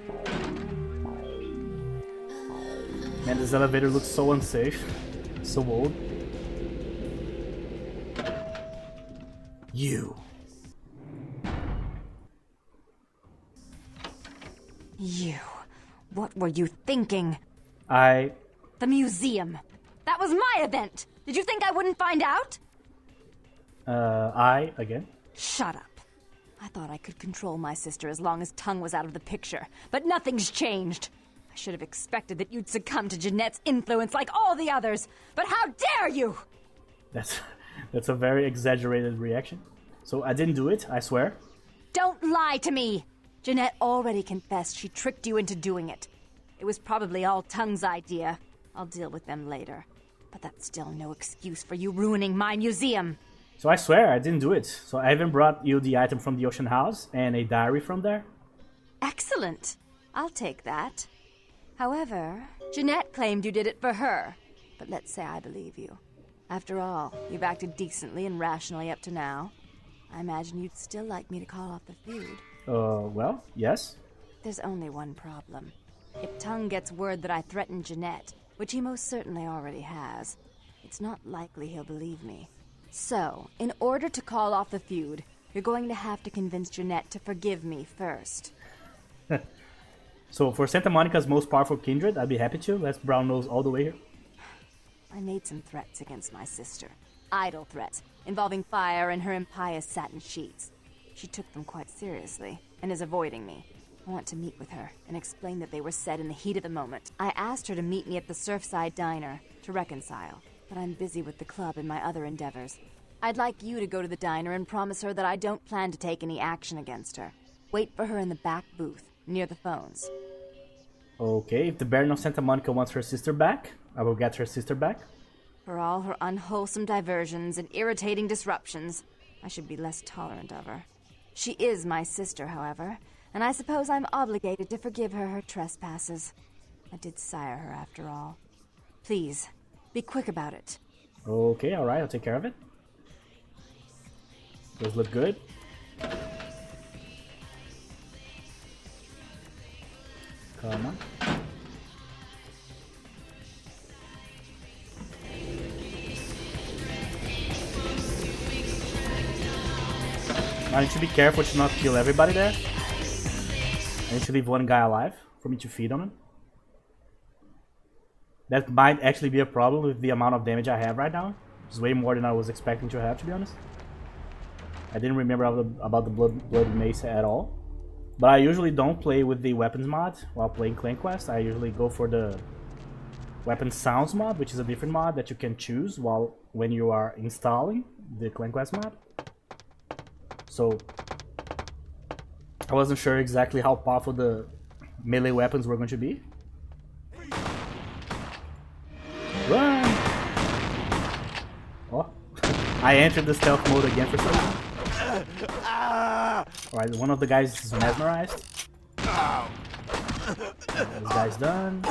Man, this elevator looks so unsafe. So old. You. You. What were you thinking? The museum. That was my event. Did you think I wouldn't find out? Again? Shut up. I thought I could control my sister as long as Tongue was out of the picture, but nothing's changed. I should have expected that you'd succumb to Jeanette's influence like all the others, but how dare you! That's a very exaggerated reaction. So I didn't do it, I swear. Don't lie to me! Jeanette already confessed she tricked you into doing it. It was probably all Tongue's idea. I'll deal with them later. But that's still no excuse for you ruining my museum. So I swear I didn't do it. So I even brought you the item from the Ocean House and a diary from there. Excellent. I'll take that. However, Jeanette claimed you did it for her. But let's say I believe you. After all, you've acted decently and rationally up to now. I imagine you'd still like me to call off the feud. Well, yes. There's only one problem. If Tongue gets word that I threatened Jeanette, which he most certainly already has, it's not likely he'll believe me. So, in order to call off the feud, you're going to have to convince Jeanette to forgive me first. So for Santa Monica's most powerful kindred, I'd be happy to. Let's brown nose all the way here. I made some threats against my sister. Idle threats, involving fire and her impious satin sheets. She took them quite seriously, and is avoiding me. I want to meet with her, and explain that they were said in the heat of the moment. I asked her to meet me at the Surfside Diner, to reconcile. But I'm busy with the club and my other endeavors. I'd like you to go to the diner and promise her that I don't plan to take any action against her. Wait for her in the back booth, near the phones. Okay, if the Baron of Santa Monica wants her sister back, I will get her sister back. For all her unwholesome diversions and irritating disruptions, I should be less tolerant of her. She is my sister, however, and I suppose I'm obligated to forgive her trespasses. I did sire her after all. Please, be quick about it. Okay, alright, I'll take care of it. Does look good. Come on. I need to be careful to not kill everybody there. I need to leave one guy alive for me to feed on him. That might actually be a problem with the amount of damage I have right now. It's way more than I was expecting to have, to be honest. I didn't remember about the blood mace at all. But I usually don't play with the weapons mod while playing Clan Quest. I usually go for the weapon sounds mod, which is a different mod that you can choose when you are installing the Clan Quest mod. So I wasn't sure exactly how powerful the melee weapons were going to be. Run! Oh, I entered the stealth mode again for some reason. Alright, one of the guys is mesmerized. This guy's done.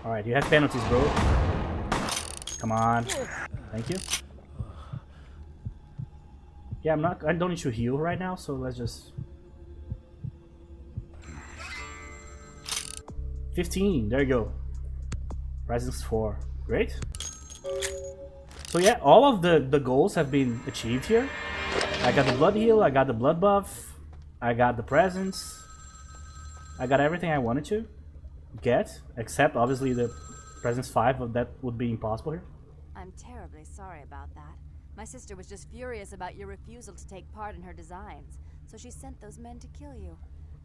Alright, you have penalties, bro. Come on. Thank you. Yeah, I don't need to heal right now, so let's just... 15, there you go. Presence 4. Great. So yeah, all of the goals have been achieved here. I got the blood heal, I got the blood buff, I got the presence. I got everything I wanted to get, except obviously the presence 5, but that would be impossible here. I'm terribly sorry about that. My sister was just furious about your refusal to take part in her designs, so she sent those men to kill you.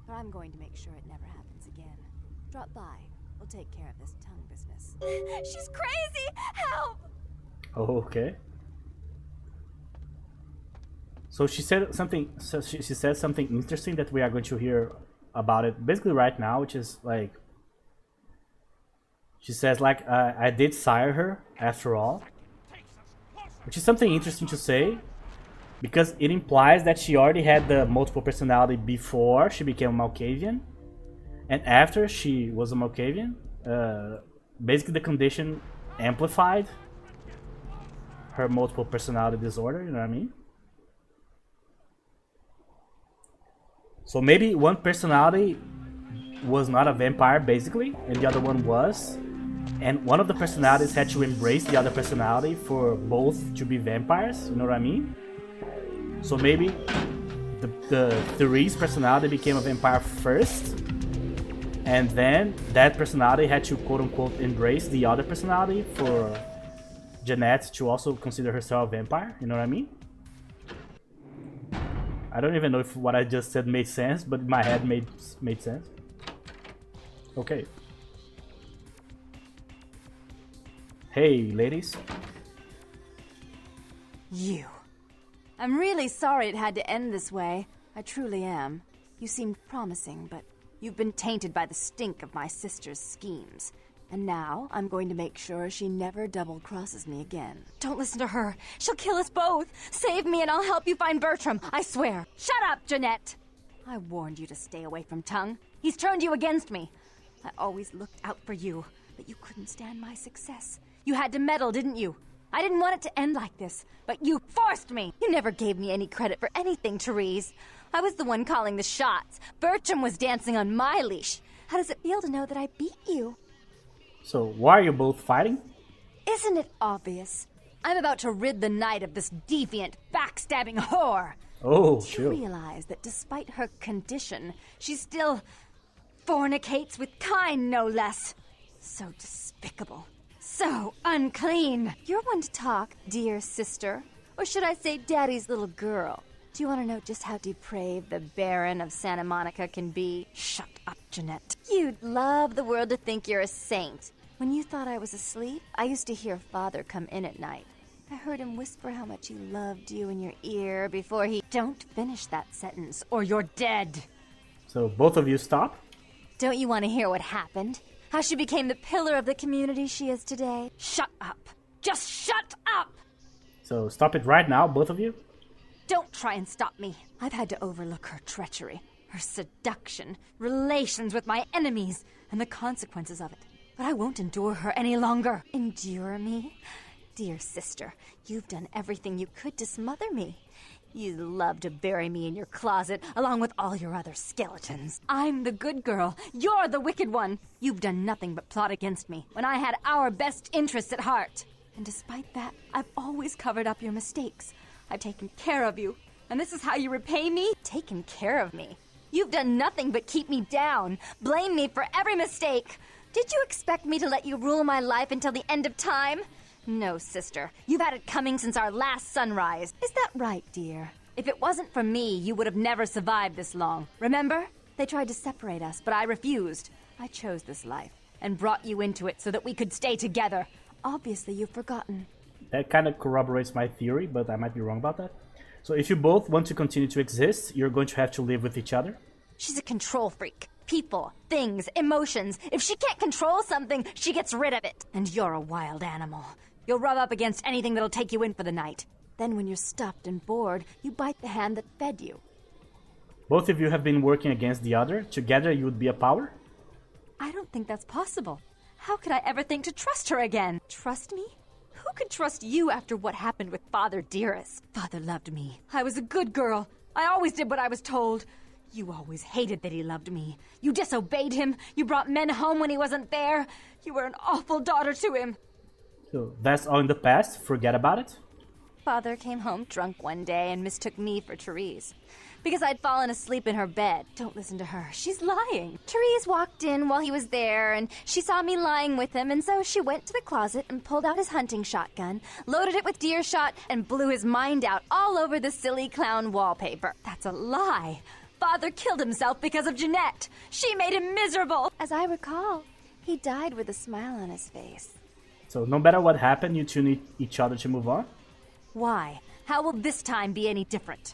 But I'm going to make sure it never happens again. Drop by. We'll take care of this tongue business. She's crazy! Help! Okay. So she said something. So she said something interesting that we are going to hear about it basically right now, which is like she says like I did sire her after all, which is something interesting to say because it implies that she already had the multiple personality before she became a Malkavian, and after she was a Malkavian, basically the condition amplified her multiple personality disorder, you know what I mean? So maybe one personality was not a vampire basically, and the other one was. And one of the personalities had to embrace the other personality for both to be vampires, you know what I mean? So maybe the Therese personality became a vampire first, And then that personality had to quote-unquote embrace the other personality for Jeanette to also consider herself a vampire, you know what I mean? I don't even know if what I just said made sense, but in my head made sense. Okay. Hey, ladies. You. I'm really sorry it had to end this way. I truly am. You seemed promising, but you've been tainted by the stink of my sister's schemes. And now, I'm going to make sure she never double-crosses me again. Don't listen to her. She'll kill us both. Save me and I'll help you find Bertram, I swear. Shut up, Jeanette! I warned you to stay away from Tongue. He's turned you against me. I always looked out for you, but you couldn't stand my success. You had to meddle, didn't you? I didn't want it to end like this, but you forced me! You never gave me any credit for anything, Therese. I was the one calling the shots. Bertram was dancing on my leash. How does it feel to know that I beat you? So, why are you both fighting? Isn't it obvious? I'm about to rid the night of this deviant, backstabbing whore. Oh, Do you chill. realize that despite her condition, she still fornicates with kind, no less? So despicable. So unclean. You're one to talk, dear sister. Or should I say daddy's little girl? Do you want to know just how depraved the Baron of Santa Monica can be? Shut up, Jeanette. You'd love the world to think you're a saint. When you thought I was asleep, I used to hear Father come in at night. I heard him whisper how much he loved you in your ear before he... Don't finish that sentence, or you're dead. So, both of you stop? Don't you want to hear what happened? How she became the pillar of the community she is today? Shut up. Just shut up! So, stop it right now, both of you? Don't try and stop me. I've had to overlook her treachery, her seduction, relations with my enemies, and the consequences of it. But I won't endure her any longer. Endure me? Dear sister, you've done everything you could to smother me. You love to bury me in your closet, along with all your other skeletons. I'm the good girl. You're the wicked one. You've done nothing but plot against me, when I had our best interests at heart. And despite that, I've always covered up your mistakes. I've taken care of you, and this is how you repay me? Taken care of me? You've done nothing but keep me down, blame me for every mistake. Did you expect me to let you rule my life until the end of time? No, sister. You've had it coming since our last sunrise. Is that right, dear? If it wasn't for me, you would have never survived this long. Remember? They tried to separate us, but I refused. I chose this life, and brought you into it so that we could stay together. Obviously, you've forgotten. That kind of corroborates my theory, but I might be wrong about that. So if you both want to continue to exist, you're going to have to live with each other. She's a control freak. People, things, emotions. If she can't control something, she gets rid of it. And you're a wild animal. You'll rub up against anything that'll take you in for the night. Then when you're stuffed and bored, you bite the hand that fed you. Both of you have been working against the other. Together you would be a power? I don't think that's possible. How could I ever think to trust her again? Trust me? Who could trust you after what happened with Father Dearest? Father loved me. I was a good girl. I always did what I was told. You always hated that he loved me. You disobeyed him. You brought men home when he wasn't there. You were an awful daughter to him. So that's all in the past. Forget about it. Father came home drunk one day and mistook me for Therese. Because I'd fallen asleep in her bed. Don't listen to her. She's lying. Therese walked in while he was there, and she saw me lying with him, and so she went to the closet and pulled out his hunting shotgun, loaded it with deer shot, and blew his mind out all over the silly clown wallpaper. That's a lie. Father killed himself because of Jeanette. She made him miserable. As I recall, he died with a smile on his face. So no matter what happened, you two need each other to move on. Why? How will this time be any different?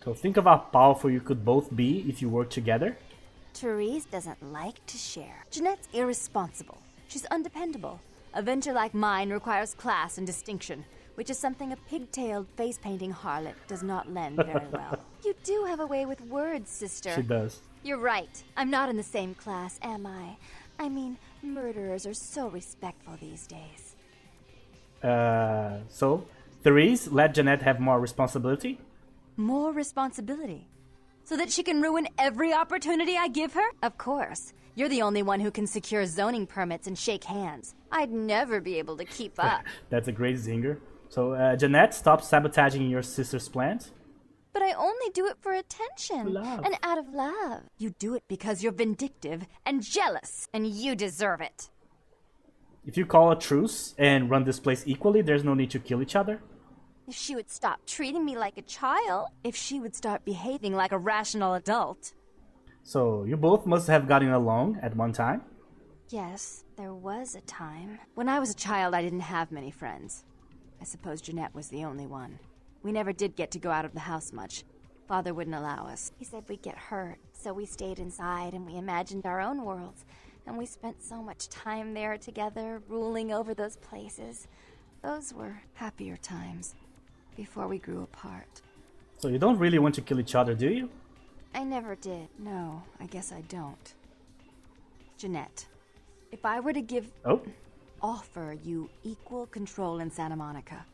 So think of how powerful you could both be if you work together. Therese doesn't like to share. Jeanette's irresponsible. She's undependable. A venture like mine requires class and distinction, which is something a pigtailed, face-painting harlot does not lend very well. You do have a way with words, sister. She does. You're right. I'm not in the same class, am I? I mean, murderers are so respectful these days. So, Therese, let Jeanette have more responsibility. More responsibility? So that she can ruin every opportunity I give her? Of course. You're the only one who can secure zoning permits and shake hands. I'd never be able to keep up. That's a great zinger. So, Jeanette, stop sabotaging your sister's plans. But I only do it for attention. Love. And out of love. You do it because you're vindictive and jealous. And you deserve it. If you call a truce and run this place equally, there's no need to kill each other. If she would stop treating me like a child. If she would start behaving like a rational adult. So you both must have gotten along at one time. Yes, there was a time. When I was a child, I didn't have many friends. I suppose Jeanette was the only one. We never did get to go out of the house much. Father wouldn't allow us. He said we'd get hurt, so we stayed inside and we imagined our own worlds. And we spent so much time there together, ruling over those places. Those were happier times, before we grew apart. So you don't really want to kill each other, do you? I never did. No, I guess I don't. Jeanette, if I were to offer you equal control in Santa Monica,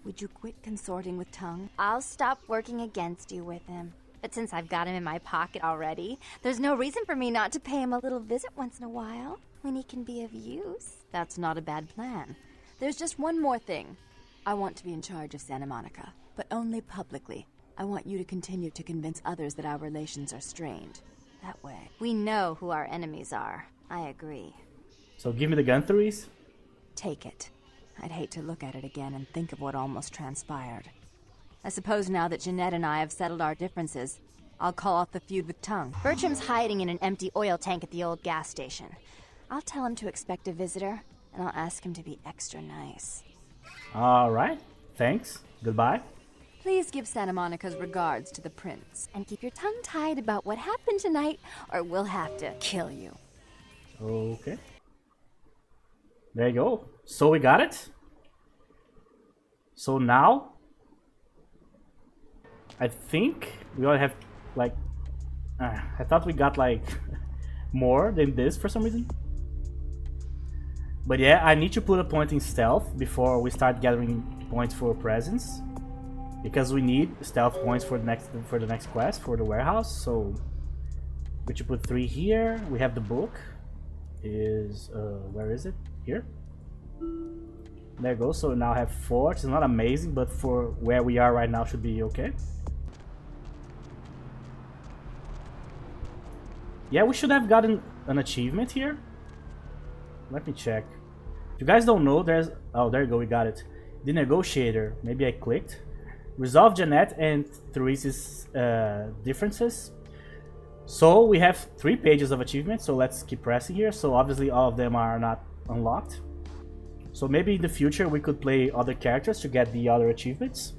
would you quit consorting with Tongue? I'll stop working against you with him. But since I've got him in my pocket already, there's no reason for me not to pay him a little visit once in a while, when he can be of use. That's not a bad plan. There's just one more thing. I want to be in charge of Santa Monica, but only publicly. I want you to continue to convince others that our relations are strained. That way, we know who our enemies are. I agree. So give me the gun, Therese. Take it. I'd hate to look at it again and think of what almost transpired. I suppose now that Jeanette and I have settled our differences, I'll call off the feud with Tongue. Bertram's hiding in an empty oil tank at the old gas station. I'll tell him to expect a visitor, and I'll ask him to be extra nice. Alright, thanks. Goodbye. Please give Santa Monica's regards to the prince. And keep your tongue tied about what happened tonight, or we'll have to kill you. Okay. There you go. So we got it. So now, I think we all have, like, I thought we got, like, more than this for some reason. But yeah, I need to put a point in stealth before we start gathering points for presence. Because we need stealth points for the next quest, for the warehouse. So, we should put 3 here. We have the book. Where is it? Here. There you go. So now I have 4. It's not amazing, but for where we are right now should be okay. Yeah, we should have gotten an achievement here. Let me check. If you guys don't know, there's... Oh, there you go, we got it. The negotiator. Maybe I clicked. Resolve Jeanette and Therese's differences. So we have 3 pages of achievements, so let's keep pressing here. So obviously all of them are not unlocked. So maybe in the future we could play other characters to get the other achievements.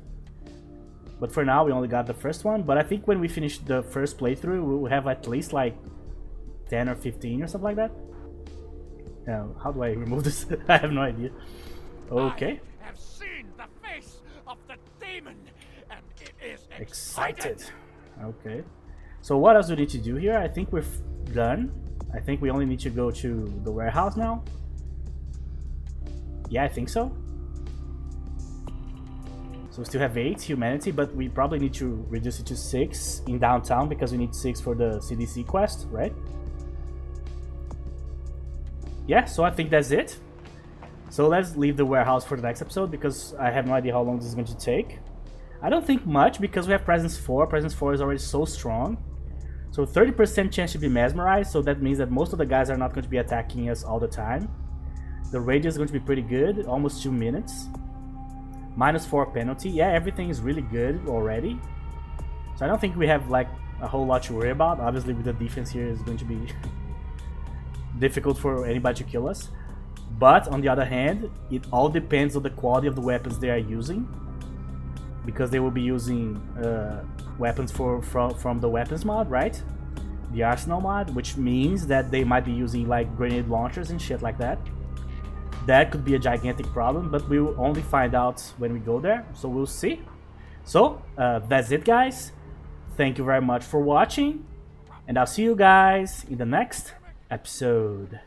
But for now we only got the first one. But I think when we finish the first playthrough we will have at least like 10 or 15 or something like that. How do I remove this? I have no idea. Okay. I have seen the face of the demon, and it is Excited. Okay. So what else do we need to do here? I think we're done. I think we only need to go to the warehouse now. Yeah, I think so. So we still have 8 humanity, but we probably need to reduce it to 6 in downtown because we need 6 for the CDC quest, right? Yeah, so I think that's it. So let's leave the warehouse for the next episode because I have no idea how long this is going to take. I don't think much because we have Presence 4. Presence 4 is already so strong. So 30% chance to be mesmerized, so that means that most of the guys are not going to be attacking us all the time. The radius is going to be pretty good, almost 2 minutes. -4 penalty. Yeah, everything is really good already. So I don't think we have like a whole lot to worry about. Obviously with the defense here is going to be difficult for anybody to kill us. But on the other hand, it all depends on the quality of the weapons they are using. Because they will be using weapons from the weapons mod, right? The arsenal mod, which means that they might be using like grenade launchers and shit like that. That could be a gigantic problem, but we will only find out when we go there, so we'll see. So, that's it guys. Thank you very much for watching, and I'll see you guys in the next episode.